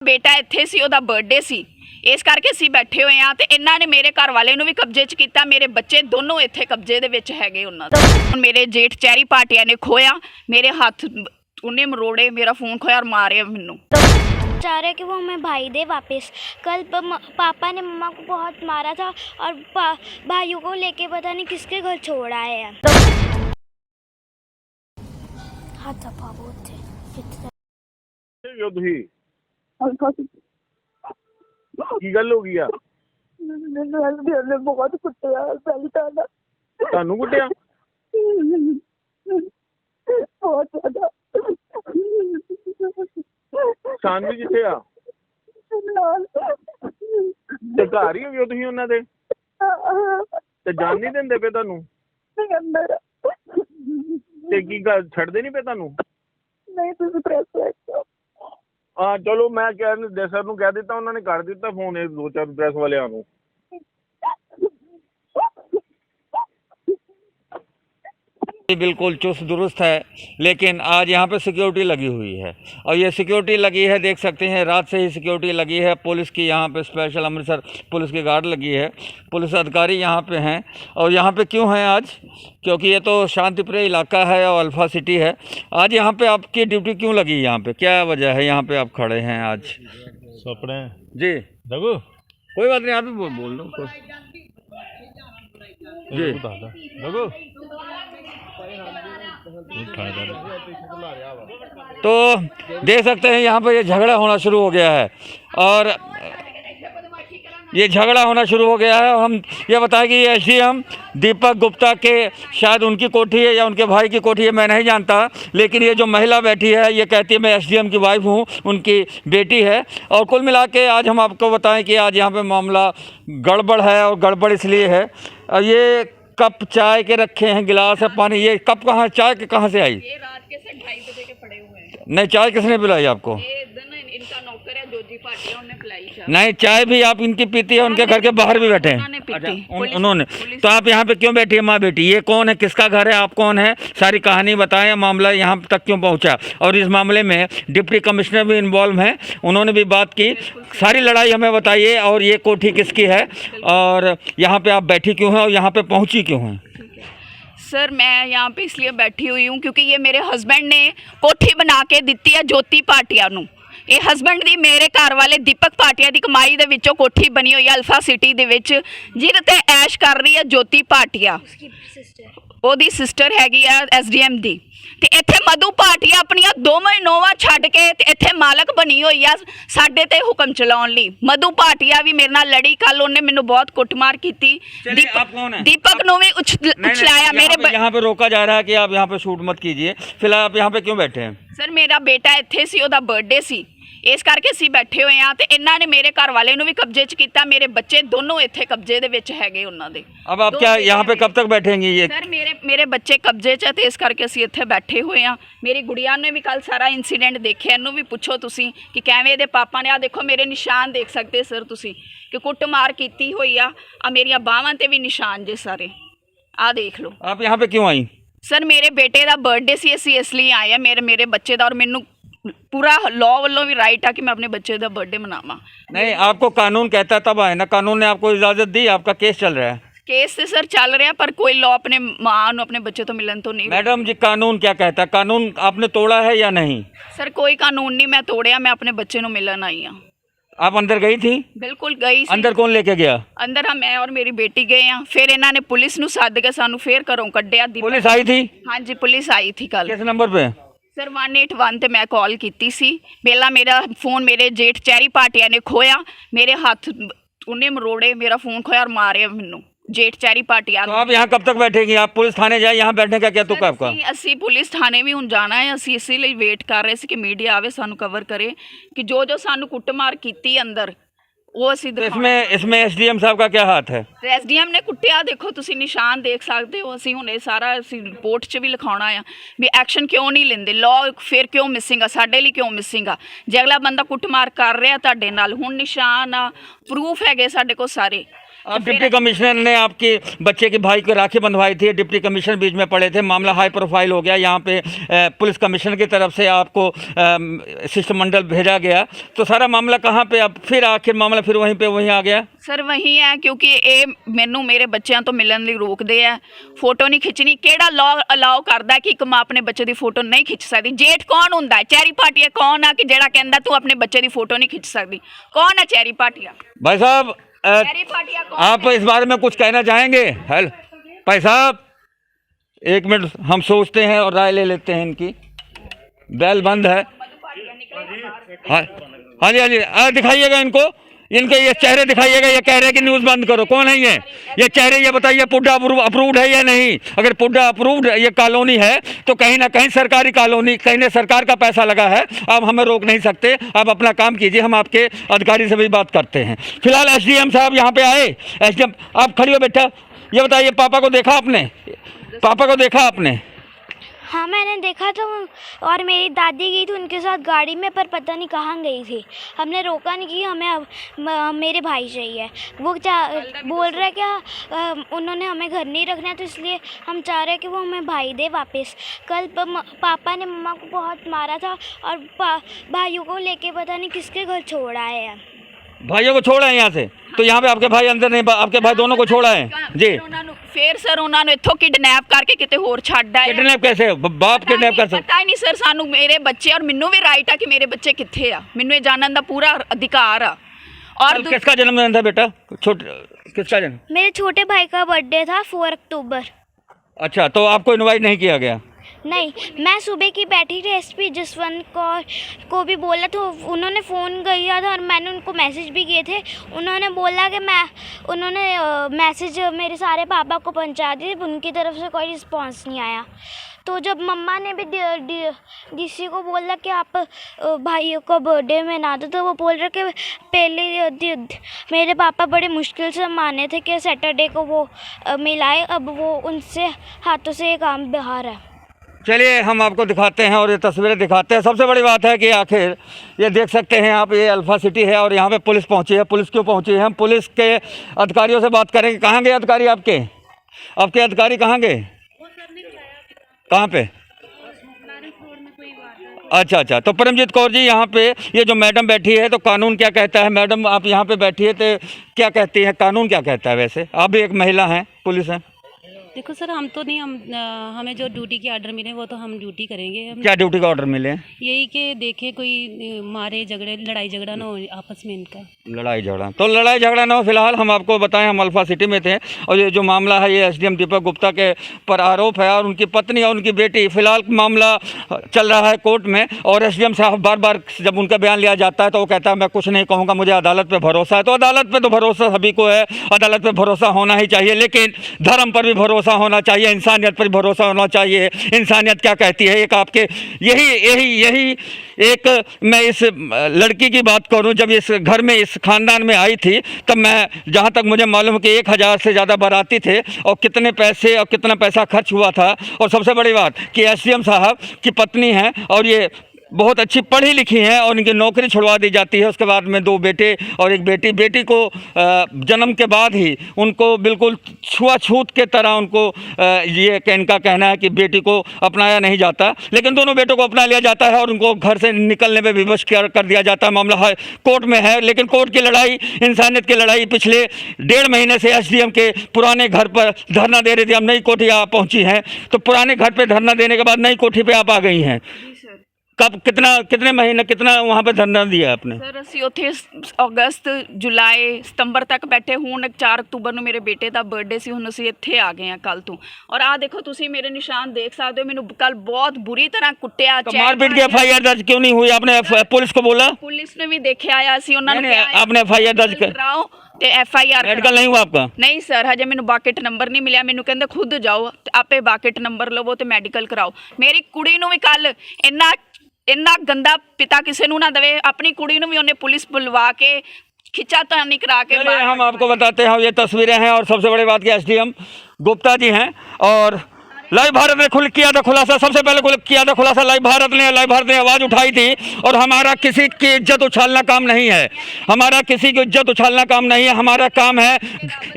बेटा इत्थे सी, ओहदा बर्थडे सी, इस करके असीं बैठे हुए हाँ। तो इन्हां ने मेरे घर वाले नूं भी कब्जे च कीता, मेरे बच्चे दोनों इत्थे कब्जे दे विच हैगे उन्हां दे। हुण मेरे जेठ चैरी भाटिया ने खोया, मेरे हाथ उन्हें मरोड़े, मेरा फोन खोया और मारे मैनूं। चाह रहे कि वो हमें भाई दे वापस। कल पापा ने मम्मा को बहुत मारा था और भाइयों को लेके पता नहीं किसके घर छोड़ आए हैं। हाथ दबा बहुत थे। ਕੀ ਗੱਲ ਹੋ ਗਈ ਆ? ਮੈਨੂੰ ਬਹੁਤ ਕੁੱਟਿਆ ਪਹਿਲੀ ਤਾਂ ਤੁਹਾਨੂੰ ਕੁੱਟਿਆ? ਬਹੁਤ ਜ਼ਿਆਦਾ। ਸਾਨਵੀ ਕਿੱਥੇ ਆ? ਨਾਲ ਤੇ ਘਰ ਹੀ ਹੋ ਤੁਸੀਂ ਉਹਨਾਂ ਦੇ? ਤੇ ਜਾਣ ਨਹੀਂ ਦਿੰਦੇ ਪਏ ਤੁਹਾਨੂੰ? ਅੰਦਰ ਤੇ ਕੀ ਗੱਲ ਛੱਡਦੇ ਨਹੀਂ ਪਏ ਤੁਹਾਨੂੰ? ਨਹੀਂ ਤੁਸੀਂ ਪ੍ਰੈਸ ਵੇਖੋ। ਹਾਂ ਚਲੋ, ਮੈਂ ਕਹਿ ਸਰ ਨੂੰ ਕਹਿ ਦਿੱਤਾ, ਉਹਨਾਂ ਨੇ ਕਰ ਦਿੱਤਾ ਫੋਨ ਇਹ 2-4 ਪ੍ਰੈਸ ਵਾਲਿਆਂ ਨੂੰ। बिल्कुल चुस्त दुरुस्त है, लेकिन आज यहाँ पे सिक्योरिटी लगी हुई है और ये सिक्योरिटी लगी है, देख सकते हैं रात से ही सिक्योरिटी लगी है। पुलिस की यहाँ पे स्पेशल अमृतसर पुलिस की गार्ड लगी है, पुलिस अधिकारी यहाँ पे हैं। और यहाँ पे क्यों हैं आज? क्योंकि ये तो शांतिप्रिय इलाका है और अल्फा सिटी है। आज यहाँ पे आपकी ड्यूटी क्यों लगी? यहाँ पे क्या वजह है यहाँ पे आप खड़े हैं आज? सपने जी देखो, कोई बात नहीं, आप ही बोल दो जी। देखो तो देख सकते हैं यहाँ पर ये झगड़ा होना शुरू हो गया है और ये झगड़ा होना शुरू हो गया है। और हम ये बताएं कि ये एसडीएम दीपक गुप्ता के शायद उनकी कोठी है या उनके भाई की कोठी है, मैं नहीं जानता। लेकिन ये जो महिला बैठी है ये कहती है मैं एसडीएम की वाइफ हूँ, उनकी बेटी है। और कुल मिला के आज हम आपको बताएं कि आज यहाँ पे मामला गड़बड़ है। और गड़बड़ इसलिए है, और ये कप चाय के रखे हैं, गिलास है, पानी। ये कप कहाँ, चाय के कहाँ से आई? ये रात के से 2:30 बजे के पड़े हुए हैं। नहीं, चाय किसने पिलाई आपको? ये दिन इनका नौकर है जोजी भाटिया, उन्होंने पिलाई चाय। नहीं, चाय भी आप इनकी पीती है, उनके घर के बाहर भी बैठे हैं? उन्होंने पीती। उन्होंने। तो आप यहाँ पे क्यों बैठी है माँ बेटी? ये कौन है, किसका घर है, आप कौन है? सारी कहानी बताएं, मामला यहाँ तक क्यों पहुँचा। और इस मामले में डिप्टी कमिश्नर भी इन्वॉल्व हैं, उन्होंने भी बात की। सारी लड़ाई हमें बताइए। और ये कोठी किसकी है और यहाँ पे आप बैठी क्यों हैं और यहाँ पे पहुँची क्यों हैं? सर मैं यहाँ पे इसलिए बैठी हुई हूँ क्योंकि ये मेरे हस्बैंड ने कोठी बना के दिती है ज्योति भाटिया नूं। ये हस्बैंड दी मेरे घर वाले दीपक भाटिया की कमाई दे विचों कोठी बनी हुई है अल्फा सिटी दे विच, जिहदे ते ऐश कर रही है ज्योति भाटिया, ओदी सिस्टर हैगी है एसडीएम दी। ते इत्थे मधु भाटिया अपनियां दोवें नोवां छड्ड के ते इत्थे मालक बनी हुई है साडे ते हुक्म चलाउण लई। मधु भाटिया भी मेरे नाल लड़ी, कल उन्हें मैनूं बहुत कुटमार कीती। दीपक नूं भी उछलाया। मेरे यहाँ पे रोका जा रहा है कि आप यहाँ पे शूट मत कीजिए। फिलहाल आप यहाँ पे क्यों बैठे हैं? सर मेरा बेटा इत्थे सी, ओहदा बर्थडे सी, इस करके असीं बैठे हुए हाँ। तो इन्हां ने मेरे घर वाले नूं भी कब्जे च कीता, मेरे बच्चे दोनों इत्थे कब्जे दे विच हैगे उन्हां दे। अब आप क्या यहाँ पे कब तक बैठेंगी? ये सर मेरे बच्चे कब्जे च, ते इस करके असीं इत्थे बैठे हुए हाँ। मेरी गुड़िया ने भी कल सारा इंसीडेंट देखिया, इनू भी पुछो तुसीं कि कैवें दे पापा ने। आ देखो मेरे निशान देख सकते सर तुसीं कि कुटमार कीती हुई आ मेरियां बाहां ते भी निशान जे सारे, आ देख लो। आप यहाँ पे क्यों आई? सर मेरे बेटे का बर्थडे सी, असीं इसलिए आए हैं, मेरे बच्चे का। और मैनू पूरा लॉ वालों भी राइट है कि मैं अपने बच्चे का बर्थडे मनावा। नहीं, आपको कानून कहता है तब आए ना, कानून ने आपको इजाज़त दी, आपका केस चल रहा है। केस से सर चल रहा है पर कोई लॉ अपने मां अपने बच्चे तो मिलन तो नहीं। मैडम जी कानून क्या कहता है? कानून आपने तोड़ा है या नहीं? सर कोई कानून नहीं मैं तोड़िया, मैं अपने बच्चे को मिलन आई हाँ। आप अंदर गई थी? बिल्कुल गई सी। अंदर कौन लेके गया? अंदर हम मैं और मेरी बेटी गए हैं, फिर इन्होंने पुलिस नूं सद के सानू फिर घरों कड्ढिया। पुलिस आई थी? हाँ जी पुलिस आई थी कल। किस नंबर पे? सर 181 ते मैं कॉल की सी। पहला मेरा फोन मेरे जेठ चैरी भाटिया ने खोया, मेरे हाथ उन्हें मरोड़े, मेरा फोन खोया और मारे मैनू जेठ चैरी भाटिया। तो आप यहाँ कब तक बैठेंगी? आप पुलिस थाने जाए, यहाँ बैठने का क्या तुक आपका? असी पुलिस थाने भी हुण जाना है, असी इसीलिए वेट कर रहे थे कि मीडिया आवे सानू कवर करे कि जो सानू कुटमार की अंदर वो असी। तो इसमें एसडीएम साहब का क्या हाथ है? एसडीएम ने कुटिया, देखो तुसी निशान देख सकते हो। असी हुणे सारा असी रिपोर्ट च भी लिखाउणा आ भी एक्शन क्यों नहीं लेंदे, लॉ फिर क्यों मिसिंग आ, साडे लई क्यों मिसिंग आ। जे अगला बंदा कुटमार कर रहा तुहाडे नाल, हुण निशान आ प्रूफ हैगे साडे कोल सारे। आप डिप्टी कमिश्नर ने आपके बच्चे के भाई को राखी बंधवाई थी, डिप्टी कमिश्नर बीच में पड़े थे, मामला हाई प्रोफाइल हो गया। यहाँ पे पुलिस कमिश्नर की तरफ से आपको शिष्टमंडल भेजा गया, तो सारा मामला कहाँ पे अब फिर आखिर मामला फिर वहीं आ गया? सर वही है, क्योंकि ये मैनू मेरे बच्चों तो मिलने ਲਈ रोकते हैं, फोटो नहीं खिंचनी। केड़ा लॉ अलाउ करता है कि एक माँ अपने बच्चे की फोटो नहीं खिंच सकती? जेठ कौन होंदा है? चैरी भाटिया कौन है कि जेड़ा कहंदा तू अपने बच्चे की फोटो नहीं खिंच सकती? कौन है चैरी भाटिया? भाई साहब चैरी भाटिया कौन आप है? इस बारे में कुछ कहना चाहेंगे? हेलो भाई साहब, एक मिनट हम सोचते हैं और राय ले लेते हैं इनकी। बैल बंद है। हाँ हाँ जी, दिखाइएगा इनको, इनके ये चेहरे दिखाइएगा। ये कह रहे हैं कि न्यूज़ बंद करो। कौन है ये चेहरे? ये बताइए पुड्डा अप्रूव्ड है या नहीं? अगर पुड्डा अप्रूव्ड ये कॉलोनी है तो कहीं ना कहीं सरकारी कॉलोनी, कहीं ना सरकार का पैसा लगा है। आप हमें रोक नहीं सकते, आप अपना काम कीजिए, हम आपके अधिकारी से भी बात करते हैं। फिलहाल एसडीएम साहब यहाँ पे आए। एसडीएम आप खड़ी हो बेटा, ये बताइए पापा को देखा आपने? पापा को देखा आपने? हाँ मैंने देखा था, और मेरी दादी गई थी उनके साथ गाड़ी में, पर पता नहीं कहाँ गई थी। हमने रोका नहीं कि हमें अब मेरे भाई चाहिए। वो बोल रहा है कि उन्होंने हमें घर नहीं रखना है, तो इसलिए हम चाह रहे हैं कि वो हमें भाई दे वापस। कल पापा ने मम्मा को बहुत मारा था और भाइयों को लेके पता नहीं किसके घर छोड़ आए हैं। भाइयों को छोड़ा है यहाँ से? तो यहाँ पे आपके भाई अंदर नहीं, आपके भाई दोनों को छोड़ा है जी? फिर सर उन्होंने इत्थों किडनैप करके किते होर छड्ड आए। किडनैप कैसे? बाप किडनैप कर सकता? पता ही नहीं सर, सानू मेरे बच्चे और मैनू भी राइट है कि मेरे बच्चे कित्थे आ, मैनू ये जानने का पूरा अधिकार आ। और किसका जन्मदिन था बेटा? किसका जन्म? मेरे छोटे भाई का बर्थडे था 4 अक्टूबर। अच्छा, तो आपको इनवाइट नहीं किया गया? नहीं, मैं सुबह की बैठी थी, एसपी जसवंत कौर को भी बोला तो उन्होंने फ़ोन किया था और मैंने उनको मैसेज भी किए थे। उन्होंने बोला कि उन्होंने मैसेज मेरे सारे पापा को पहुंचा दिए, उनकी तरफ से कोई रिस्पांस नहीं आया। तो जब मम्मा ने भी डीसी को बोला कि आप भाइयों को बर्थडे में ना दो, तो वो बोल रहे कि पहले मेरे पापा बड़े मुश्किल से माने थे कि सैटरडे को वो मिलाए, अब वो उनसे हाथों से ये काम बाहर है। चलिए हम आपको दिखाते हैं और ये तस्वीरें दिखाते हैं। सबसे बड़ी बात है कि आखिर ये देख सकते हैं आप, ये अल्फा सिटी है और यहाँ पे पुलिस पहुँची है। पुलिस क्यों पहुँची है? हम पुलिस के अधिकारियों से बात करेंगे। कहाँ गए अधिकारी आपके? आपके अधिकारी कहाँ गए? कहाँ पे? अच्छा, तो परमजीत कौर जी यहाँ पे ये जो मैडम बैठी है, तो कानून क्या कहता है? मैडम आप यहाँ पे बैठी है तो क्या कहती है, कानून क्या कहता है? वैसे आप भी एक महिला हैं, पुलिस हैं। देखो सर, हम तो नहीं, हमें जो ड्यूटी के ऑर्डर मिले वो तो हम ड्यूटी करेंगे। हम क्या ड्यूटी का ऑर्डर मिले? यही कि देखें कोई मारे झगड़े, लड़ाई झगड़ा ना हो आपस में इनका। लड़ाई झगड़ा ना हो। फिलहाल हम आपको बताएं, हम अल्फा सिटी में थे और ये जो मामला है ये एसडीएम दीपक गुप्ता के पर आरोप है और उनकी पत्नी और उनकी बेटी। फिलहाल मामला चल रहा है कोर्ट में और एसडीएम साहब बार जब उनका बयान लिया जाता है तो वो कहता है मैं कुछ नहीं कहूँगा, मुझे अदालत पर भरोसा है। तो अदालत पर तो भरोसा सभी को है, अदालत पर भरोसा होना ही चाहिए, लेकिन धर्म पर भी भरोसा होना चाहिए, इंसानियत पर भरोसा होना चाहिए। इंसानियत क्या कहती है? एक आपके यही एक मैं इस लड़की की बात करूं, जब इस घर में इस खानदान में आई थी तब मैं, जहां तक मुझे मालूम है कि 1000 से ज़्यादा बाराती थे और कितने पैसे और कितना पैसा खर्च हुआ था। और सबसे बड़ी बात कि एसडीएम साहब की पत्नी हैं और ये बहुत अच्छी पढ़ी लिखी हैं और इनकी नौकरी छुड़वा दी जाती है। उसके बाद में 2 बेटे और एक बेटी। बेटी को जन्म के बाद ही उनको बिल्कुल छुआछूत के तरह उनको ये इनका कहना है कि बेटी को अपनाया नहीं जाता, लेकिन दोनों बेटों को अपना लिया जाता है और उनको घर से निकलने में विवश कर दिया जाता है। मामला है कोर्ट में है, लेकिन कोर्ट की लड़ाई, इंसानियत की लड़ाई पिछले 1.5 महीने से एसडीएम के पुराने घर पर धरना दे रही थी। हम नई कोठी आप पहुँची हैं, तो पुराने घर पर धरना देने के बाद नई कोठी पर आप आ गई हैं। कब कितने महीने कितना वहाँ पे धरना दिया आपने? सर ਅਸੀਂ ਉੱਥੇ ਅਗਸਤ ਜੁਲਾਈ ਸਤੰਬਰ ਤੱਕ ਬੈਠੇ। ਹੁਣ 4 ਅਕਤੂਬਰ ਨੂੰ ਮੇਰੇ ਬੇਟੇ ਦਾ ਬਰਥਡੇ ਸੀ, ਹੁਣ ਅਸੀਂ ਇੱਥੇ ਆ ਗਏ ਹਾਂ ਕੱਲ ਤੋਂ। ਔਰ ਆ ਦੇਖੋ ਤੁਸੀਂ ਮੇਰੇ ਨਿਸ਼ਾਨ ਦੇਖ ਸਕਦੇ ਹੋ, ਮੈਨੂੰ ਕੱਲ ਬਹੁਤ बुरी तरह ਕੁੱਟਿਆ। मारपीट की एफआईआर दर्ज क्यों नहीं हुई? आपने पुलिस को बोला? पुलिस ने भी देखा आया ਸੀ, ਉਹਨਾਂ ਨੇ आपने एफआईआर दर्ज कराओ ਤੇ एफआईआर मेडिकल नहीं हुआ आपका? नहीं सर, हजे मैंने बाकेट नंबर नहीं मिलिया। मैंने कहते खुद जाओ ਤੇ ਆਪੇ ਬਾकेट नंबर ਲਵੋ ਤੇ ਮੈਡੀਕਲ ਕਰਾਓ। ਮੇਰੀ ਕੁੜੀ ਨੂੰ ਵੀ ਕੱਲ ਇੰਨਾ गंदा पिता किसी ਨੂੰ ना देवे, अपनी कुड़ी ਨੂੰ भी उन्हें पुलिस बुलवा के खिंचातानी करा के। हम आपको बताते हैं, ये तस्वीरें हैं और सबसे बड़ी बात की एसडीएम गुप्ता जी हैं और लाइव भारत ने किया था खुलासा, सबसे पहले किया था खुलासा लाइव भारत ने आवाज़ उठाई थी। और हमारा किसी की इज्जत उछालना काम नहीं है, हमारा किसी की इज्जत उछालना काम नहीं है। हमारा काम है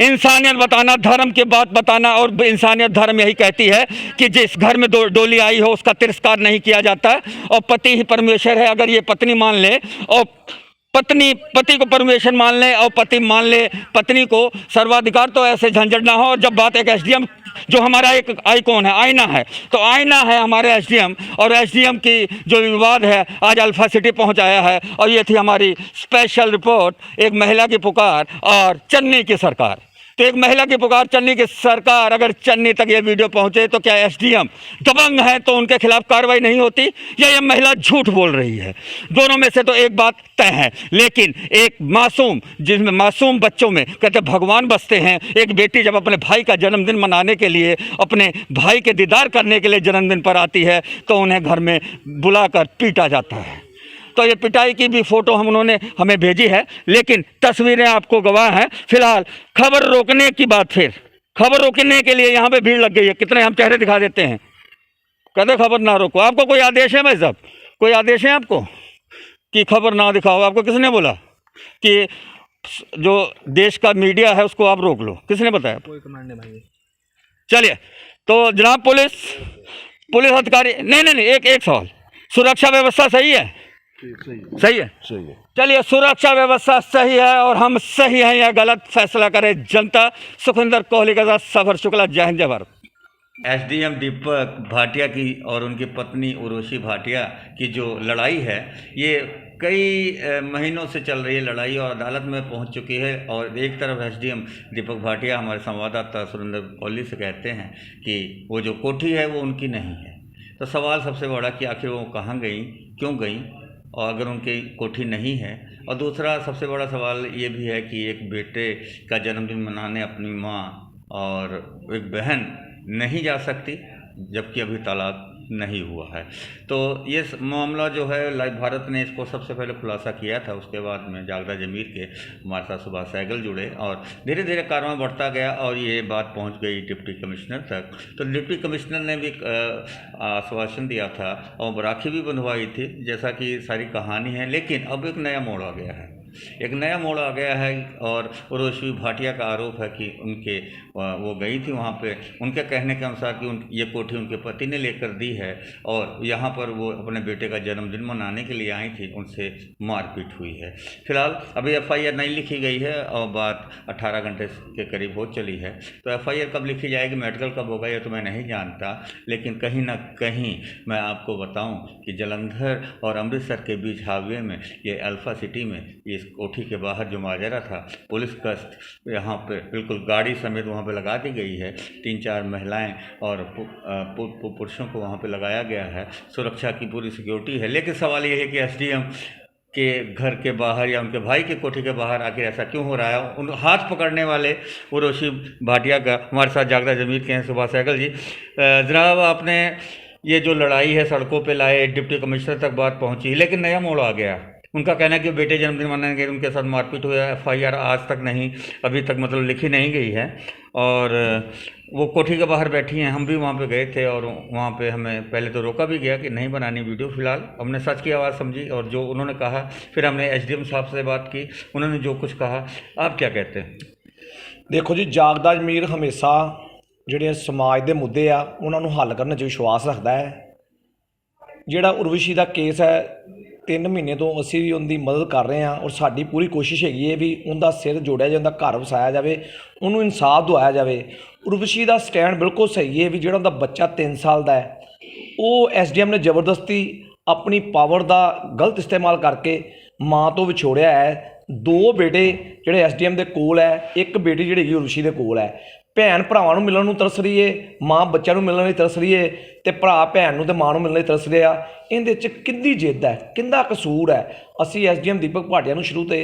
इंसानियत बताना, धर्म की बात बताना। और इंसानियत धर्म यही कहती है कि जिस घर में डोली आई हो उसका तिरस्कार नहीं किया जाता, और पति ही परमेश्वर है। अगर ये पत्नी मान ले और पति को परमेश्वर मान ले और पति मान ले पत्नी को सर्वाधिकार, तो ऐसे झंझट ना हो। और जब बात एक एसडीएम जो हमारा एक आइकॉन है, आईना है, तो आईना है हमारे एसडीएम, और एसडीएम की जो विवाद है आज अल्फा सिटी पहुंचाया है। और ये थी हमारी स्पेशल रिपोर्ट, एक महिला की पुकार और चन्नी की सरकार। तो एक महिला की पुकार, चन्नी की सरकार। अगर चन्नी तक ये वीडियो पहुंचे तो क्या एसडीएम दबंग है तो उनके खिलाफ कार्रवाई नहीं होती, या ये महिला झूठ बोल रही है? दोनों में से तो एक बात तय है। लेकिन एक मासूम, जिसमें मासूम बच्चों में कहते भगवान बसते हैं, एक बेटी जब अपने भाई का जन्मदिन मनाने के लिए, अपने भाई के दीदार करने के लिए जन्मदिन पर आती है, तो उन्हें घर में बुलाकर पीटा जाता है। तो ये पिटाई की भी फ़ोटो उन्होंने हमें भेजी है, लेकिन तस्वीरें आपको गवाह हैं। फिलहाल खबर रोकने की बात, फिर खबर रोकने के लिए यहाँ पे भीड़ लग गई है। कितने हम चेहरे दिखा देते हैं, कहते खबर ना रोको। आपको कोई आदेश है भाई साहब, कोई आदेश है आपको कि खबर ना दिखाओ? आपको किसने बोला कि जो देश का मीडिया है उसको आप रोक लो? किसने बताया? कोई कमांड नहीं भाई। चलिए, तो जनाब पुलिस अधिकारी, नहीं, एक सवाल, सुरक्षा व्यवस्था सही है? सही है। चलिए, सुरक्षा व्यवस्था सही है और हम सही हैं या गलत, फैसला करे जनता। सुखविंदर कोहली के साथ सफर शुक्ला, जय हिंद जय भारत। एसडीएम दीपक भाटिया की और उनकी पत्नी उर्वशी भाटिया की जो लड़ाई है, ये कई महीनों से चल रही है लड़ाई, और अदालत में पहुंच चुकी है। और एक तरफ एसडीएम दीपक भाटिया हमारे संवाददाता सुरेंद्र कोहली से कहते हैं कि वो जो कोठी है वो उनकी नहीं है। तो सवाल सबसे बड़ा कि आखिर वो कहाँ गई, क्यों गई, और अगर उनकी कोठी नहीं है। और दूसरा सबसे बड़ा सवाल ये भी है कि एक बेटे का जन्मदिन मनाने अपनी माँ और एक बहन नहीं जा सकती, जबकि अभी तलाक नहीं हुआ है। तो ये मामला जो है, लाइव भारत ने इसको सबसे पहले खुलासा किया था। उसके बाद में जागदा जमीर के हमारे साथ सुभाष सहगल जुड़े, और धीरे धीरे कार्रवाई बढ़ता गया और ये बात पहुंच गई डिप्टी कमिश्नर तक। तो डिप्टी कमिश्नर ने भी आश्वासन दिया था और राखी भी बंधवाई थी, जैसा कि सारी कहानी है। लेकिन अब एक नया मोड़ आ गया है, और उर्वशी भाटिया का आरोप है कि वो गई थी वहाँ पे, उनके कहने के अनुसार कि ये कोठी उनके पति ने लेकर दी है, और यहाँ पर वो अपने बेटे का जन्मदिन मनाने के लिए आई थी, उनसे मारपीट हुई है। फिलहाल अभी एफआईआर नहीं लिखी गई है और बात 18 घंटे के करीब हो चली है। तो एफआईआर कब लिखी जाएगी, मेडिकल कब होगा, ये तो मैं नहीं जानता। लेकिन कहीं ना कहीं मैं आपको बताऊँ कि जालंधर और अमृतसर के बीच हाईवे में, ये अल्फा सिटी में, ये कोठी के बाहर जो माजरा था, पुलिस गश्त यहाँ पे बिल्कुल गाड़ी समेत वहाँ पे लगा दी गई है। 3-4 महिलाएं और पुरुषों को वहाँ पे लगाया गया है, सुरक्षा की पूरी सिक्योरिटी है। लेकिन सवाल ये है कि एसडीएम के घर के बाहर या उनके भाई के कोठी के बाहर आखिर ऐसा क्यों हो रहा है? उन हाथ पकड़ने वाले उर्वशी भाटिया का हमारे साथ जागदा जमीर के हैं सुभाष सहगल जी। जनाब, आपने ये जो लड़ाई है सड़कों पे लाए, डिप्टी कमिश्नर तक बात पहुँची, लेकिन नया मोड़ आ गया। उनका कहना है कि बेटे जन्मदिन मनाने गए, उनके साथ मारपीट हुआ। एफआईआर आज तक नहीं, अभी तक मतलब लिखी नहीं गई है, और वो कोठी के बाहर बैठी हैं। हम भी वहाँ पे गए थे और वहाँ पे हमें पहले तो रोका भी गया कि नहीं बनानी वीडियो। फिलहाल हमने सच की आवाज़ समझी और जो उन्होंने कहा, फिर हमने एसडीएम साहब से बात की, उन्होंने जो कुछ कहा। आप क्या कहते हैं? देखो जी, जागदा जमीर हमेशा ਜਿਹੜੇ समाज के मुद्दे आ उन्होंने हल करने 'ਚ विश्वास रखता है। ਜਿਹੜਾ उर्वशी का केस है, 3 महीने तो असी भी उनकी मदद कर रहे हैं, और साड़ी पूरी कोशिश हैगी है भी उनका सिर जोड़िया जाए, उनका घर वसाया जाए, उन्होंने इंसाफ दवाया जाए। उर्वशी का स्टैंड बिल्कुल सही है भी जो उनका बच्चा 3 साल का है, वो एसडीएम ने जबरदस्ती अपनी पावर का गलत इस्तेमाल करके माँ तो विछोड़िया है। 2 बेटे ਜਿਹੜੇ एसडीएम के कोल है, एक बेटी ਜਿਹੜੀ उर्वशी के कोल है। भैन भरावां नूं मिलण नूं तरस रही है, माँ बच्चों नूं मिलण लई तरस रही है, तो भरा भैन नूं ते माँ नूं मिलण लई तरस रहे आ। इहदे च किहदी जिद्द है, किहदा कसूर है? असीं एसडीएम दीपक भाटिया नूं शुरू ते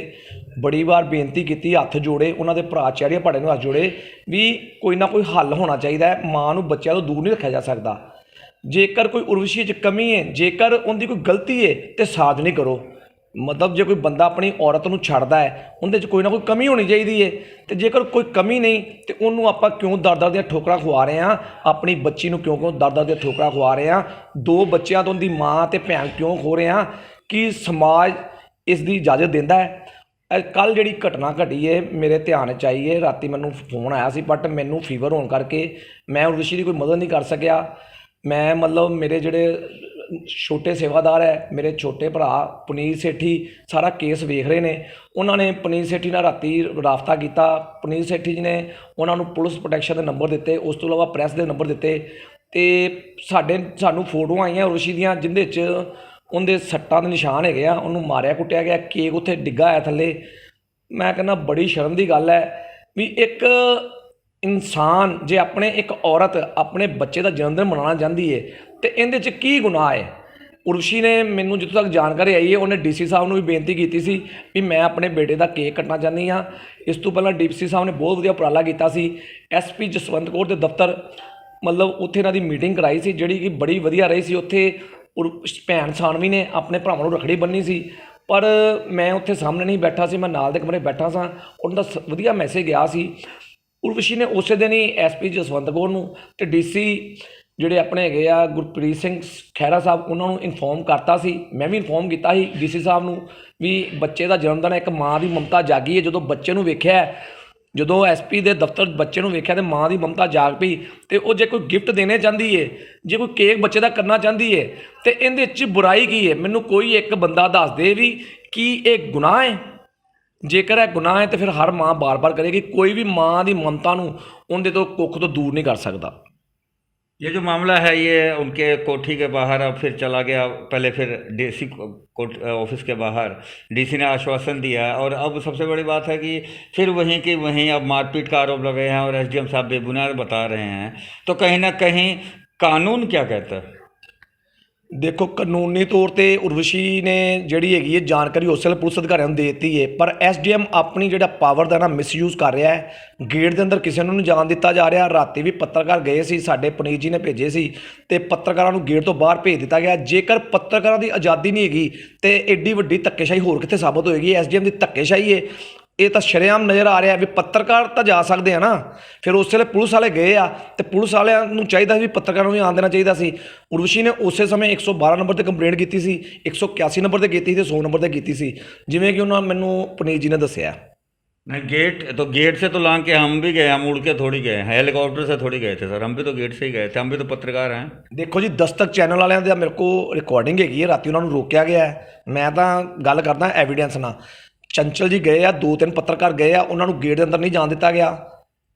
बड़ी बार बेनती की, हत्थ जोड़े, उन्हां दे भरा चैड़िया भाटिया नूं हत्थ जोड़े भी कोई ना कोई हल होना चाहिए है। माँ नूं बच्चों तो दूर नहीं रखा जा सकता। जेकर कोई उर्वशी च कमी है, जेकर उनकी कोई गलती है तो साथ नहीं करो। ਮਤਲਬ ਜੇ ਕੋਈ ਬੰਦਾ ਆਪਣੀ ਔਰਤ ਨੂੰ ਛੱਡਦਾ ਹੈ ਉਹਦੇ 'ਚ ਕੋਈ ਨਾ ਕੋਈ ਕਮੀ ਹੋਣੀ ਚਾਹੀਦੀ ਹੈ, ਤੇ ਜੇਕਰ ਕੋਈ ਕਮੀ ਨਹੀਂ ਤੇ ਉਹਨੂੰ ਆਪਾਂ ਕਿਉਂ ਦਰ-ਦਰ ਦੀਆਂ ਠੋਕਰਾਂ ਖਵਾ ਰਹੇ ਹਾਂ, ਆਪਣੀ ਬੱਚੀ ਨੂੰ ਕਿਉਂ ਦਰ-ਦਰ ਦੀਆਂ ਠੋਕਰਾਂ ਖਵਾ ਰਹੇ ਹਾਂ, 2 ਬੱਚਿਆਂ ਤੋਂ ਉਹਦੀ ਮਾਂ ਤੇ ਭੈਣ ਕਿਉਂ ਖੋ ਰਹੇ ਹਾਂ? ਕੀ ਸਮਾਜ ਇਸ ਦੀ ਇਜਾਜ਼ਤ ਦਿੰਦਾ ਹੈ? ਕੱਲ੍ਹ ਜਿਹੜੀ ਘਟਨਾ ਘਟੀ ਹੈ ਮੇਰੇ ਧਿਆਨ 'ਚ ਆਈ ਹੈ, ਰਾਤੀ ਮੈਨੂੰ ਫੋਨ ਆਇਆ ਸੀ, ਬਟ ਮੈਨੂੰ ਫੀਵਰ ਹੋਣ ਕਰਕੇ ਮੈਂ ਉਰਵਸ਼ੀ ਦੀ ਕੋਈ ਮਦਦ ਨਹੀਂ ਕਰ ਸਕਿਆ। ਮੈਂ ਮਤਲਬ ਮੇਰੇ ਜਿਹੜੇ ਛੋਟੇ ਸੇਵਾਦਾਰ ਹੈ, ਮੇਰੇ ਛੋਟੇ ਭਰਾ ਪੁਨੀਤ ਸੇਠੀ ਸਾਰਾ ਕੇਸ ਵੇਖ ਰਹੇ ਨੇ। ਉਹਨਾਂ ਨੇ ਪੁਨੀਤ ਸੇਠੀ ਨਾਲ ਰਾਤੀ ਰਾਬਤਾ ਕੀਤਾ। ਪੁਨੀਤ ਸੇਠੀ ਜੀ ਨੇ ਉਹਨਾਂ ਨੂੰ ਪੁਲਿਸ ਪ੍ਰੋਟੈਕਸ਼ਨ ਦੇ ਨੰਬਰ ਦਿੱਤੇ, ਉਸ ਤੋਂ ਇਲਾਵਾ ਪ੍ਰੈਸ ਦੇ ਨੰਬਰ ਦਿੱਤੇ, ਤੇ ਸਾਨੂੰ ਫੋਟੋਆਂ ਆਈਆਂ ਉਰਵਸ਼ੀ ਦੀਆਂ ਜਿਹਦੇ 'ਚ ਉਹਦੇ ਸੱਟਾਂ ਦੇ ਨਿਸ਼ਾਨ ਹੈਗੇ ਆ, ਉਹਨੂੰ ਮਾਰਿਆ ਕੁੱਟਿਆ ਗਿਆ, ਕੇਕ ਉੱਥੇ ਡਿੱਗਾ ਹੋਇਆ ਥੱਲੇ। ਮੈਂ ਕਹਿੰਦਾ ਬੜੀ ਸ਼ਰਮ ਦੀ ਗੱਲ ਹੈ ਵੀ ਇੱਕ ਇਨਸਾਨ ਜੇ ਇੱਕ ਔਰਤ ਆਪਣੇ ਬੱਚੇ ਦਾ ਜਨਮ ਦਿਨ ਮਨਾਉਣਾ ਚਾਹੁੰਦੀ ਹੈ ਤੇ ਇਹਦੇ 'ਚ ਕੀ ਗੁਨਾਹ ਹੈ? ਉਰਵਸ਼ੀ ਨੇ ਮੈਨੂੰ ਜਿੱਥੋਂ ਤੱਕ ਜਾਣਕਾਰੀ ਆਈ ਹੈ ਉਹਨੇ ਡੀਸੀ ਸਾਹਿਬ ਨੂੰ ਵੀ ਬੇਨਤੀ ਕੀਤੀ ਸੀ ਵੀ ਮੈਂ ਆਪਣੇ ਬੇਟੇ ਦਾ ਕੇਕ ਕੱਟਣਾ ਚਾਹੁੰਦੀ ਹਾਂ। ਇਸ ਤੋਂ ਪਹਿਲਾਂ ਡੀਸੀ ਸਾਹਿਬ ਨੇ ਬਹੁਤ ਵਧੀਆ ਉਪਰਾਲਾ ਕੀਤਾ ਸੀ। ਐਸਪੀ ਜਸਵੰਤ ਕੌਰ ਦੇ ਦਫ਼ਤਰ ਮਤਲਬ ਉੱਥੇ ਇਹਨਾਂ ਦੀ ਮੀਟਿੰਗ ਕਰਾਈ ਸੀ ਜਿਹੜੀ ਕਿ ਬੜੀ ਵਧੀਆ ਰਹੀ ਸੀ। ਉੱਥੇ ਭੈਣ ਸਾਨਵੀ ਨੇ ਆਪਣੇ ਭਰਾਵਾਂ ਨੂੰ ਰੱਖੜੀ ਬੰਨ੍ਹੀ ਸੀ, ਪਰ ਮੈਂ ਉੱਥੇ ਸਾਹਮਣੇ ਨਹੀਂ ਬੈਠਾ ਸੀ, ਮੈਂ ਨਾਲ ਦੇ ਕਮਰੇ ਬੈਠਾ ਸਾਂ। ਉਹਨਾਂ ਦਾ ਵਧੀਆ ਮੈਸੇਜ ਗਿਆ ਸੀ। ਉਰਵਸ਼ੀ ਨੇ ਉਸੇ ਦਿਨ ਹੀ ਐਸਪੀ ਜਸਵੰਤ ਕੌਰ ਨੂੰ ਤੇ ਡੀਸੀ ਜਿਹੜੇ ਆਪਣੇ ਹੈਗੇ ਆ ਗੁਰਪ੍ਰੀਤ ਸਿੰਘ ਖਹਿਰਾ ਸਾਹਿਬ ਉਹਨਾਂ ਨੂੰ ਇਨਫੋਰਮ ਕਰਤਾ ਸੀ। ਮੈਂ ਵੀ ਇਨਫੋਰਮ ਕੀਤਾ ਸੀ ਡੀਸੀ ਸਾਹਿਬ ਨੂੰ ਵੀ ਬੱਚੇ ਦਾ ਜਨਮ ਦਿਨ, ਇੱਕ ਮਾਂ ਦੀ ਮਮਤਾ ਜਾਗੀ ਹੈ। ਜਦੋਂ ਬੱਚੇ ਨੂੰ ਵੇਖਿਆ, ਜਦੋਂ ਐਸਪੀ ਦੇ ਦਫ਼ਤਰ ਬੱਚੇ ਨੂੰ ਵੇਖਿਆ ਤੇ ਮਾਂ ਦੀ ਮਮਤਾ ਜਾਗ ਪਈ, ਤੇ ਉਹ ਜੇ ਕੋਈ ਗਿਫਟ ਦੇਣੇ ਚਾਹੁੰਦੀ ਹੈ, ਜੇ ਕੋਈ ਕੇਕ ਬੱਚੇ ਦਾ ਕਰਨਾ ਚਾਹੁੰਦੀ ਹੈ, ਤੇ ਇਹਦੇ 'ਚ ਬੁਰਾਈ ਕੀ ਹੈ? ਮੈਨੂੰ ਕੋਈ ਇੱਕ ਬੰਦਾ ਦੱਸ ਦੇ ਵੀ ਕੀ ਇਹ ਗੁਨਾਹ ਹੈ। ਜੇਕਰ ਇਹ ਗੁਨਾਹ ਹੈ ਤੇ ਫਿਰ ਹਰ ਮਾਂ ਬਾਰ-ਬਾਰ ਕਰੇਗੀ। ਕੋਈ ਵੀ ਮਾਂ ਦੀ ਮਮਤਾ ਨੂੰ ਉਹਦੇ ਤੋਂ ਕੁੱਖ ਤੋਂ ਦੂਰ ਨਹੀਂ ਕਰ ਸਕਦਾ। ये जो मामला है ये उनके कोठी के बाहर अब फिर चला गया, पहले फिर डीसी ऑफिस के बाहर डीसी ने आश्वासन दिया, और अब सबसे बड़ी बात है कि फिर वहीं की वहीं अब मारपीट का आरोप लगे हैं और एसडीएम साहब बेबुनियाद बता रहे हैं। तो कहीं ना कहीं कानून क्या कहता है? ਦੇਖੋ ਕਾਨੂੰਨੀ ਤੌਰ 'ਤੇ ਉਰਵਸ਼ੀ ਨੇ ਜਿਹੜੀ ਹੈਗੀ ਹੈ ਜਾਣਕਾਰੀ ਉਸੇ ਵੇਲੇ ਪੁਲਿਸ ਅਧਿਕਾਰੀਆਂ ਨੂੰ ਦੇ ਦਿੱਤੀ ਹੈ, ਪਰ ਐਸਡੀਐਮ ਆਪਣੀ ਜਿਹੜਾ ਪਾਵਰ ਦਾ ਨਾ ਮਿਸਯੂਜ਼ ਕਰ ਰਿਹਾ ਹੈ। ਗੇਟ ਦੇ ਅੰਦਰ ਕਿਸੇ ਨੂੰ ਨਹੀਂ ਜਾਣ ਦਿੱਤਾ ਜਾ ਰਿਹਾ। ਰਾਤੀ ਵੀ ਪੱਤਰਕਾਰ ਗਏ ਸੀ, ਸਾਡੇ ਪੁਨੀਤ ਜੀ ਨੇ ਭੇਜੇ ਸੀ, ਤੇ ਪੱਤਰਕਾਰਾਂ ਨੂੰ ਗੇਟ ਤੋਂ ਬਾਹਰ ਭੇਜ ਦਿੱਤਾ ਗਿਆ। ਜੇਕਰ ਪੱਤਰਕਾਰਾਂ ਦੀ ਆਜ਼ਾਦੀ ਨਹੀਂ ਹੈਗੀ ਤੇ ਐਡੀ ਵੱਡੀ ਧੱਕੇਸ਼ਾਹੀ ਹੋਰ ਕਿੱਥੇ ਸਾਬਤ ਹੋਏਗੀ? ਐਸਡੀਐਮ ਦੀ ਧੱਕੇਸ਼ਾਹੀ ਹੈ। ਇਹ ਤਾਂ ਸ਼ਰੇਆਮ ਨਜ਼ਰ ਆ ਰਿਹਾ ਵੀ ਪੱਤਰਕਾਰ ਤਾਂ ਜਾ ਸਕਦੇ ਆ ਨਾ। ਫਿਰ ਉਸ ਵੇਲੇ ਪੁਲਿਸ ਵਾਲੇ ਗਏ ਆ, ਤੇ ਪੁਲਿਸ ਵਾਲਿਆਂ ਨੂੰ ਚਾਹੀਦਾ ਸੀ ਵੀ ਪੱਤਰਕਾਰਾਂ ਨੂੰ ਵੀ ਆਉਣ ਦੇਣਾ ਚਾਹੀਦਾ ਸੀ। ਉਰਵਸ਼ੀ ਨੇ ਉਸੇ ਸਮੇਂ 112 ਨੰਬਰ ਤੇ ਕੰਪਲੇਂਟ ਕੀਤੀ ਸੀ, 181 ਨੰਬਰ ਤੇ ਕੀਤੀ ਸੀ, 100 ਨੰਬਰ ਤੇ ਕੀਤੀ ਸੀ, ਜਿਵੇਂ ਕਿ ਉਹਨਾਂ ਮੈਨੂੰ ਪੁਨੀਤ ਜੀ ਨੇ ਦੱਸਿਆ। नहीं, गेट से तो लांग के हम भी गए, हम उड़ के थोड़ी गए हैं, हेलीकॉप्टर से थोड़ी गए थे सर, हम भी तो गेट से ही गए थे, हम भी तो पत्रकार हैं। ਦੇਖੋ ਜੀ ਦਸਤਕ ਚੈਨਲ ਵਾਲਿਆਂ ਦਾ ਮੇਰੇ ਕੋਲ ਰਿਕਾਰਡਿੰਗ ਹੈਗੀ ਹੈ, ਰਾਤੀ ਉਹਨਾਂ ਨੂੰ ਰੋਕਿਆ ਗਿਆ ਹੈ। ਮੈਂ ਤਾਂ ਗੱਲ ਕਰਦਾ ਐਵੀਡੈਂਸ ਨਾਲ। ਚੰਚਲ ਜੀ ਗਏ ਆ, 2-3 ਪੱਤਰਕਾਰ ਗਏ ਆ, ਉਹਨਾਂ ਨੂੰ ਗੇਟ ਦੇ ਅੰਦਰ ਨਹੀਂ ਜਾਣ ਦਿੱਤਾ ਗਿਆ,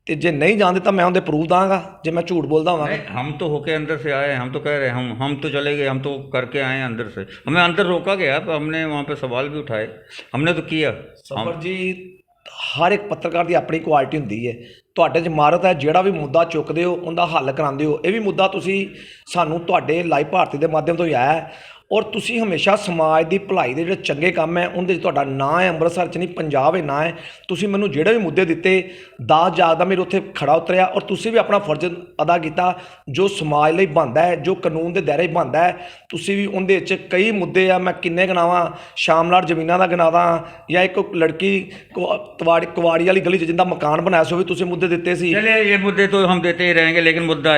ਤੇ ਜੇ ਨਹੀਂ ਜਾਣ ਦਿੱਤਾ ਮੈਂ ਉਹਦੇ ਪ੍ਰੂਫ ਦਾਂਗਾ ਜੇ ਮੈਂ ਝੂਠ ਬੋਲਦਾ ਹੋਵਾਂਗਾ। हम तो होके अंदर से आए, हम तो कह रहे हैं हम तो चले गए, हम तो करके आए अंदर से, हमें अंदर रोका गया, तो हमने वहाँ पे सवाल भी उठाए, हमने तो किया। ਸਫਰ ਜੀ ਹਰ ਇੱਕ ਪੱਤਰਕਾਰ ਦੀ ਆਪਣੀ ਕੁਆਲਿਟੀ ਹੁੰਦੀ ਹੈ। ਤੁਹਾਡੇ 'ਚ ਮਹਾਰਤ ਹੈ, ਜਿਹੜਾ ਵੀ ਮੁੱਦਾ ਚੁੱਕਦੇ ਹੋ ਉਹਦਾ ਹੱਲ ਕਰਾਉਂਦੇ ਹੋ। ਇਹ ਵੀ ਮੁੱਦਾ ਤੁਸੀਂ ਸਾਨੂੰ ਤੁਹਾਡੇ ਲਾਈਵ ਭਾਰਤੀ ਦੇ ਮਾਧਿਅਮ ਤੋਂ ਹੀ ਆਇਆ ਹੈ, ਔਰ ਤੁਸੀਂ ਹਮੇਸ਼ਾ ਸਮਾਜ ਦੀ ਭਲਾਈ ਦੇ ਜਿਹੜੇ ਚੰਗੇ ਕੰਮ ਹੈ ਉਹਦੇ 'ਚ ਤੁਹਾਡਾ ਨਾਂ ਹੈ। ਅੰਮ੍ਰਿਤਸਰ 'ਚ ਨਹੀਂ ਪੰਜਾਬ ਇਹ ਨਾਂ ਹੈ। ਤੁਸੀਂ ਮੈਨੂੰ ਜਿਹੜੇ ਵੀ ਮੁੱਦੇ ਦਿੱਤੇ, ਦਾਸ ਜਾਗਦਾ ਮੇਰੇ ਉੱਥੇ ਖੜਾ ਉਤਰਿਆ, ਔਰ ਤੁਸੀਂ ਵੀ ਆਪਣਾ ਫਰਜ਼ ਅਦਾ ਕੀਤਾ ਜੋ ਸਮਾਜ ਲਈ ਬਣਦਾ ਹੈ, ਜੋ ਕਾਨੂੰਨ ਦੇ ਦਾਇਰੇ 'ਚ ਬਣਦਾ ਹੈ। ਤੁਸੀਂ ਵੀ ਉਹਦੇ 'ਚ ਕਈ ਮੁੱਦੇ ਆ, ਮੈਂ ਕਿੰਨੇ ਗਿਣਾਵਾਂ, ਸ਼ਾਮਲਾਟ ਜ਼ਮੀਨਾਂ ਦਾ ਗਿਣਾ ਦਾਂ, ਜਾਂ ਇੱਕ ਲੜਕੀ ਕੁਵਾੜੀ ਵਾਲੀ ਗਲੀ 'ਚ ਜਿੰਦਾ ਮਕਾਨ ਬਣਾਇਆ ਸੀ ਉਹ ਵੀ ਤੁਸੀਂ ਮੁੱਦੇ ਦਿੱਤੇ ਸੀ। चलिए ये मुद्दे तो हम देते ही रहेंगे, लेकिन मुद्दा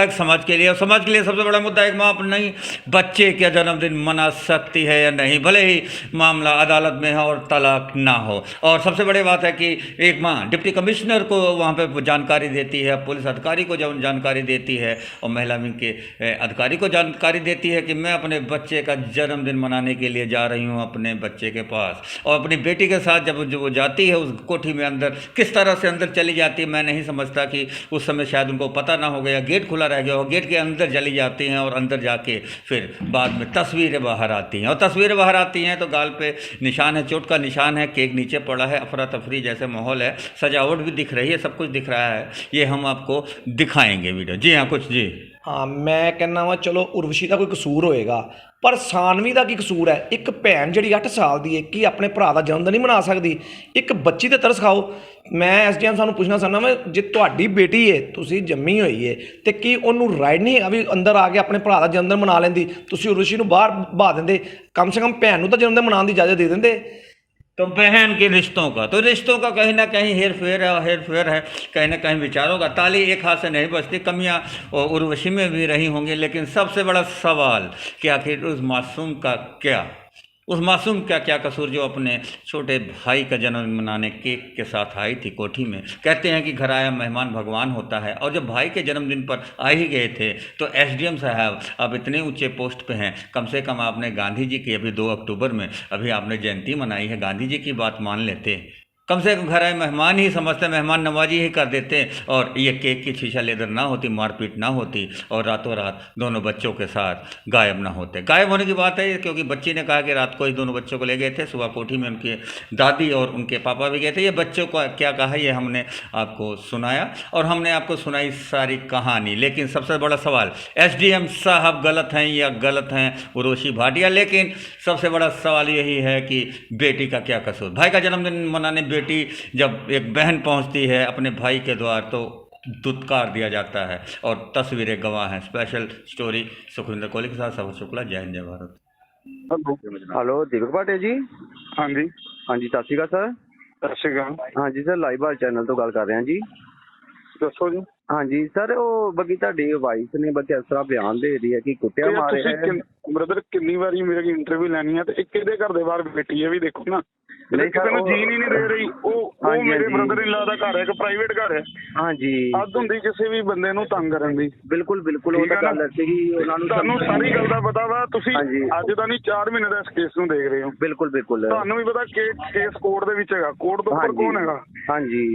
एक समाज के लिए, और समाज के लिए सबसे बड़ा मुद्दा एक माँ नहीं बच्चे क्या जन्मदिन मना सकती है या नहीं, भले ही मामला अदालत में है और तलाक ना हो। और सबसे बड़ी बात है कि एक माँ डिप्टी कमिश्नर को वहाँ पे जानकारी देती है, पुलिस अधिकारी को जब जानकारी देती है, और महिला विंग के अधिकारी को जानकारी देती है कि मैं अपने बच्चे का जन्मदिन मनाने के लिए जा रही हूँ अपने बच्चे के पास, और अपनी बेटी के साथ जब वो जाती है उस कोठी में अंदर, किस तरह से अंदर चली जाती है मैं नहीं समझता कि उस समय शायद उनको पता ना हो गया, गेट खुला रह गया हो, गेट के अंदर चली जाती हैं, और अंदर जाके फिर बाद में तस्वीरें बाहर आती हैं, और तस्वीरें बाहर आती हैं तो गाल पे निशान है, चोट का निशान है, केक नीचे पड़ा है, अफरा तफरी जैसे माहौल है, सजावट भी दिख रही है, सब कुछ दिख रहा है। ये हम आपको दिखाएंगे वीडियो। जी हाँ, कुछ जी ਹਾਂ ਮੈਂ ਕਹਿੰਦਾ ਵਾ ਚਲੋ ਉਰਵਸ਼ੀ ਦਾ ਕੋਈ ਕਸੂਰ ਹੋਏਗਾ, ਪਰ ਸਾਨਵੀ ਦਾ ਕੀ ਕਸੂਰ ਹੈ? ਇੱਕ ਭੈਣ ਜਿਹੜੀ 8 ਸਾਲ ਦੀ ਹੈ ਕੀ ਆਪਣੇ ਭਰਾ ਦਾ ਜਨਮ ਦਿਨ ਨਹੀਂ ਮਨਾ ਸਕਦੀ? ਇੱਕ ਬੱਚੀ ਤੇ ਤਰਸ ਖਾਓ। ਮੈਂ ਐਸਡੀਐਮ ਸਾਨੂੰ ਪੁੱਛਣਾ ਚਾਹੁੰਦਾ ਮੈਂ, ਜੇ ਤੁਹਾਡੀ ਬੇਟੀ ਹੈ, ਤੁਸੀਂ ਜੰਮੀ ਹੋਈ ਹੈ, ਤੇ ਕੀ ਉਹਨੂੰ ਰਾਈਟ ਨਹੀਂ ਹੈਗਾ ਵੀ ਅੰਦਰ ਆ ਕੇ ਆਪਣੇ ਭਰਾ ਦਾ ਜਨਮ ਦਿਨ ਮਨਾ ਲੈਂਦੀ? ਤੁਸੀਂ ਉਰਵਸ਼ੀ ਨੂੰ ਬਾਹਰ ਬਹਾ ਦਿੰਦੇ, ਕਮ ਸੇ ਕਮ ਭੈਣ ਨੂੰ ਤਾਂ ਜਨਮ ਦਿਨ ਮਨਾਉਣ ਦੀ ਇਜਾਜ਼ਤ ਦੇ ਦਿੰਦੇ। तो बहन के रिश्तों का, तो रिश्तों का कहीं ना कहीं हेर फेर है, कहीं ना कहीं विचारों का। ताली एक हाथ से नहीं बजती, कमियां उर्वशी में भी रही होंगी, लेकिन सबसे बड़ा सवाल कि आखिर उस मासूम का क्या, उस मासूम का क्या कसूर जो अपने छोटे भाई का जन्मदिन मनाने केक के साथ आई थी कोठी में। कहते हैं कि घर आया मेहमान भगवान होता है, और जब भाई के जन्मदिन पर आ ही गए थे तो एसडीएम साहब अब इतने ऊंचे पोस्ट पे हैं, कम से कम आपने गांधी जी की अभी 2 अक्टूबर में अभी आपने जयंती मनाई है, गांधी जी की बात मान लेते, कम से कम घर आए मेहमान ही समझते, मेहमान नवाजी ही कर देते, और ये केक की शीशा लेदर ना होती, मारपीट ना होती, और रातों रात दोनों बच्चों के साथ गायब ना होते। गायब होने की बात है क्योंकि बच्ची ने कहा कि रात को ही दोनों बच्चों को ले गए थे, सुबह कोठी में उनकी दादी और उनके पापा भी गए थे। ये बच्चों को क्या कहा ये हमने आपको सुनाया, और हमने आपको सुनाई सारी कहानी। लेकिन सबसे बड़ा सवाल, एसडीएम साहब गलत हैं या गलत हैं उर्वशी भाटिया? लेकिन सबसे बड़ा सवाल यही है कि बेटी का क्या कसूर? भाई का जन्मदिन मनाने बेटी जब एक बहन पहुंचती है अपने भाई के द्वार तो दुत्कार दिया जाता है, और तस्वीरें गवाह हैं। स्पेशल स्टोरी सुखविंदर कोहली के साथ सफर शुक्ला। जय हिंद, जय भारत। हेलो दीपक भाटिया जी। हाँ जी हाँ जी, सत श्री अकाल सर। सत श्री अकाल। हाँ जी सर, लाइव हाल चैनल तो गल कर रहे हैं जी। दसो जी। हाँ जी सर, वो बगी ਤੁਹਾਡੀ ਵਾਈਫ ਨੇ ਬल्कि ਇਸ ਤਰ੍ਹਾਂ ਬਿਆਨ ਦੇ ਰਹੀ ਹੈ ਕਿ ਕੁੱਟਿਆ ਮਾਰਿਆ ਹੈ। ਬ੍ਰਦਰ ਕਿੰਨੀ ਵਾਰੀ ਮੇਰੇ ਇੰਟਰਵਿਊ ਲੈਣੀ ਹੈ, ਤੇ ਇੱਕ ਇਹਦੇ ਘਰ ਦੇ ਬਾਹਰ ਬੈਠੀ ਹੈ ਵੀ ਦੇਖੋ ਨਾ, ਨਹੀਂ ਕਿਸੇ ਨੂੰ ਜੀਣ ਹੀ ਨਹੀਂ ਦੇ ਰਹੀ। ਉਹ ਮੇਰੇ ਬ੍ਰਦਰ ਇਨ ਲਾ ਦਾ ਘਰ ਹੈ, ਇੱਕ ਪ੍ਰਾਈਵੇਟ ਘਰ ਹੈ। ਹਾਂਜੀ, ਹੱਦ ਹੁੰਦੀ ਕਿਸੇ ਵੀ ਬੰਦੇ ਨੂੰ ਤੰਗ ਕਰਨ ਦੀ। ਬਿਲਕੁਲ ਬਿਲकुल, ਉਹ ਤਾਂ ਗੱਲ ਸੀਗੀ ਉਹਨਾਂ ਨੂੰ। ਤੁਹਾਨੂੰ ਸਾਰੀ ਗੱਲ ਦਾ ਪਤਾ ਵਾ, ਤੁਸੀਂ ਅੱਜ ਦਾ ਨਹੀਂ 4 ਮਹੀਨੇ ਦਾ ਇਸ ਕੇਸ ਨੂੰ ਦੇਖ ਰਹੇ ਹੋ। ਬਿਲਕੁਲ ਬਿਲकुल, ਤੁਹਾਨੂੰ ਵੀ ਪਤਾ ਕਿ ਕੇਸ ਕੋਰਟ ਦੇ ਵਿੱਚ ਹੈਗਾ, ਕੋਰਟ ਤੋਂ ਉੱਪਰ ਕੌਣ ਹੈਗਾ? ਹਾਂਜੀ,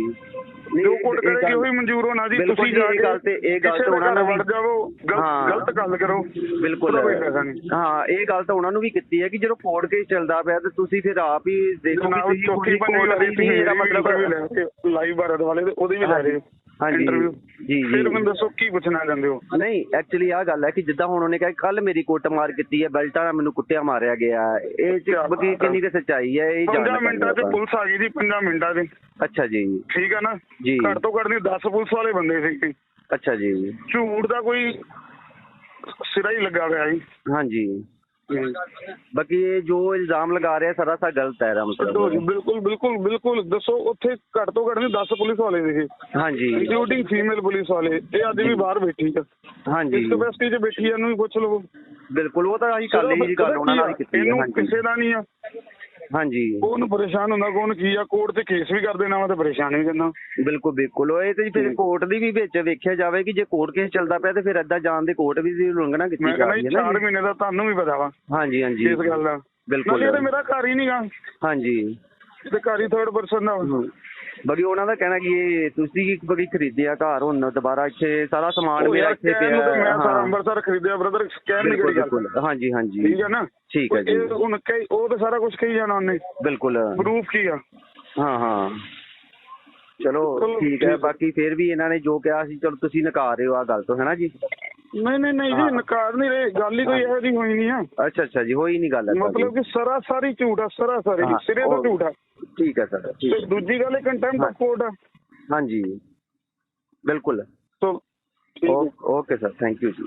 ਜੋ ਕੋਰਟ ਕਰੇਗੀ ਉਹੀ ਮਨਜ਼ੂਰ ਹੋਣਾ ਜੀ। ਤੁਸੀਂ ਜਾ ਕੇ ਗੱਲ ਤੇ ਇਹ ਗੱਲ ਤਾਂ ਉਹਨਾਂ ਨੇ ਵੜ ਜਾਵੋ, ਗਲਤ ਗੱਲ ਕਰੋ। ਬਿਲਕੁਲ ਹਾਂ, ਇਹ ਗੱਲ ਤਾਂ ਉਹਨਾਂ ਨੂੰ ਵੀ ਕੀਤੀ ਹੈ ਕਿ ਜਦੋਂ ਕੋਰਟ ਕੇਸ ਚੱਲਦਾ ਪਿਆ ਤੇ ਤੁਸੀਂ ਫਿਰ ਆਪ ਹੀ ਦੇਖੋ ਕਿ ਤੁਸੀਂ ਚੌਥੀ ਪੰਜਵੀਂ ਵਾਰੀ ਤੁਸੀਂ ਇਹਦਾ ਮਤਲਬ ਲਾਈਵ ਭਾਰਤ ਵਾਲੇ ਉਹਦੇ ਵੀ ਲੈ ਰਹੇ ਹੋ ਇੰਟਰਵਿਊ। ਜੀ ਫਿਰ ਮੈਨੂੰ ਦੱਸੋ ਕੀ ਪੁੱਛਣਾ ਚਾਹੁੰਦੇ ਹੋ? ਨਹੀਂ ਐਕਚੁਅਲੀ ਆਹ ਗੱਲ ਹੈ ਕਿ ਜਿੱਦਾਂ ਹੁਣ ਉਹਨੇ ਕਿਹਾ ਕੱਲ ਮੇਰੀ ਕੁੱਟਮਾਰ ਕੀਤੀ ਹੈ, ਬੈਲਟਾਂ ਨਾਲ ਮੈਨੂੰ ਕੁੱਟਿਆ ਮਾਰਿਆ ਗਿਆ, ਇਹ ਚ ਬਕੀ ਕਿੰਨੀ ਕੁ ਸੱਚਾਈ ਹੈ? ਇਹ 5 ਮਿੰਟਾਂ 'ਚ ਪੁਲਿਸ ਆ ਗਈ ਜੀ, 5 ਮਿੰਟਾਂ 'ਚ। ਅੱਛਾ ਜੀ, ਠੀਕ ਹੈ ਨਾ ਜੀ। ਘੱਟ ਤੋਂ ਘੱਟ ਨਹੀਂ 10 ਪੁਲਿਸ ਵਾਲੇ ਬੰਦੇ ਸੀ। ਅੱਛਾ ਜੀ, ਝੂਠ ਦਾ ਕੋਈ ਸਿਰਾ ਹੀ ਲੱਗਾ ਹੋਇਆ ਜੀ। ਹਾਂਜੀ, ਬਾਕੀ ਇਹ ਜੋ ਇਲਜ਼ਾਮ ਲਗਾ ਰਿਹਾ ਸਾਰਾ ਗਲਤ ਹੈ। ਬਿਲਕੁਲ ਬਿਲਕੁਲ ਬਿਲਕੁਲ। ਦੱਸੋ ਉੱਥੇ ਘੱਟ ਤੋਂ ਘੱਟ ਨਹੀਂ 10 ਪੁਲਿਸ ਵਾਲੇ ਸੀਗੇ। ਹਾਂਜੀ, ਇੰਕਲੂਡਿੰਗ ਫੀਮੇਲ ਪੁਲਿਸ ਵਾਲੇ। ਇਹ ਅੱਜ ਵੀ ਬਾਹਰ ਬੈਠੀ ਹੈ। ਹਾਂਜੀ, ਇਸ ਕਪੈਸਿਟੀ 'ਚ ਬੈਠੀ ਹੈ, ਇਹਨੂੰ ਵੀ ਪੁੱਛ ਲਵੋ। ਬਿਲਕੁਲ, ਉਹ ਤਾਂ ਅਸੀਂ ਕੱਲ ਹੀ ਗੱਲ ਉਹਨਾਂ ਨਾਲ ਕੀਤੀ ਹੈ। ਇਹਨੂੰ ਕਿਸੇ ਦਾ ਨਹੀਂ ਆ। ਹਾਂਜੀ, ਉਹਨੂੰ ਪਰੇਸ਼ਾਨ ਹੁੰਦਾ ਕੌਣ ਕੀ ਆ, ਕੋਰਟ 'ਚ ਕੇਸ ਵੀ ਕਰ ਦੇਣਾ ਵਾ ਤੇ ਪਰੇਸ਼ਾਨ ਵੀ ਕਰਨਾ। ਬਿਲਕੁਲ ਬਿਲकुल, ਇਹ ਤੇ ਫਿਰ ਕੋਰਟ ਦੀ ਵੀ ਵਿੱਚ ਵੇਖਿਆ ਜਾਵੇ ਕਿ ਜੇ ਕੋਰਟ ਕੇਸ ਚੱਲਦਾ ਪਿਆ ਤੇ ਫਿਰ ਏਦਾਂ ਜਾਣ ਦੇ ਕੋਰਟ ਵੀ ਉਲੰਘਣਾ ਕੀਤੀ ਜਾ ਰਹੀ ਹੈ ਨਾ। 4 ਮਹੀਨੇ ਦਾ ਤੁਹਾਨੂੰ ਵੀ ਪਤਾ ਵਾ। ਹਾਂਜੀ ਹਾਂਜੀ, ਇਸ ਗੱਲ ਦਾ ਬਿਲਕੁਲ। ਇਹ ਮੇਰਾ ਘਰ ਹੀ ਨਹੀਂਗਾ। ਹਾਂਜੀ, ਤੇ ਘਰ ਹੀ 3rd ਪਰਸਨ ਦਾ ਵਾ। ਬੜੀ ਉਹਨਾਂ ਦਾ ਕਹਿਣਾ ਕਿ ਇਹ ਤੁਸੀਂ ਬੜੀ ਖਰੀਦਿਆ ਘਰ, ਹੁਣ ਦੁਬਾਰਾ ਇੱਥੇ ਸਾਰਾ ਸਮਾਨ ਮੇਰਾ ਇੱਥੇ ਪਿਆ। ਮੈਂ ਸਾਰਾ ਅੰਮ੍ਰਿਤਸਰ ਖਰੀਦਿਆ ਬ੍ਰਦਰ, ਕਹਿਣ ਦੀ ਗੱਲ। ਹਾਂਜੀ ਹਾਂਜੀ, ਠੀਕ ਹੈ ਨਾ। ਠੀਕ ਹੈ ਜੀ। ਹੁਣ ਉਹ ਤਾਂ ਸਾਰਾ ਕੁਝ ਕਹੀ ਜਾਣਾ ਉਹਨੇ। ਬਿਲਕੁਲ, ਪ੍ਰੂਫ ਕੀ ਆ? ਹਾਂ ਹਾਂ, ਚਲੋ ਠੀਕ ਹੈ। ਬਾਕੀ ਫਿਰ ਵੀ ਇਹਨਾਂ ਨੇ ਜੋ ਕਿਹਾ ਸੀ, ਚਲੋ ਤੁਸੀਂ ਨਕਾਰ ਰਹੇ ਹੋ ਆ ਗੱਲ ਤੋਂ, ਹੈ ਨਾ ਜੀ? ਨਹੀਂ ਨਹੀਂ ਨਹੀਂ ਜੀ, ਨਕਾਰ ਨਹੀਂ ਰਹੇ। ਗੱਲ ਹੀ ਕੋਈ ਇਹੋ ਜਿਹੀ ਹੋਈ ਨਹੀਂ ਆ। ਅੱਛਾ ਅੱਛਾ ਜੀ, ਹੋਈ ਨਹੀਂ ਗੱਲ। ਮਤਲਬ ਕਿ ਸਰਾਸਰੀ ਝੂਠ ਆ, ਸਰਾਸਰੀ ਸਿਰੇ ਤੋਂ ਝੂਠ ਆ। ਠੀਕ ਹੈ ਸਰ। ਤੇ ਦੂਜੀ ਗੱਲ ਕੰਟੈਂਪਟ ਆਫ ਕੋਰਟ ਆ। ਹਾਂਜੀ, ਬਿਲकुल। ਚਲੋ ਓਕੇ ਸਰ, ਥੈਂਕ ਯੂ ਜੀ।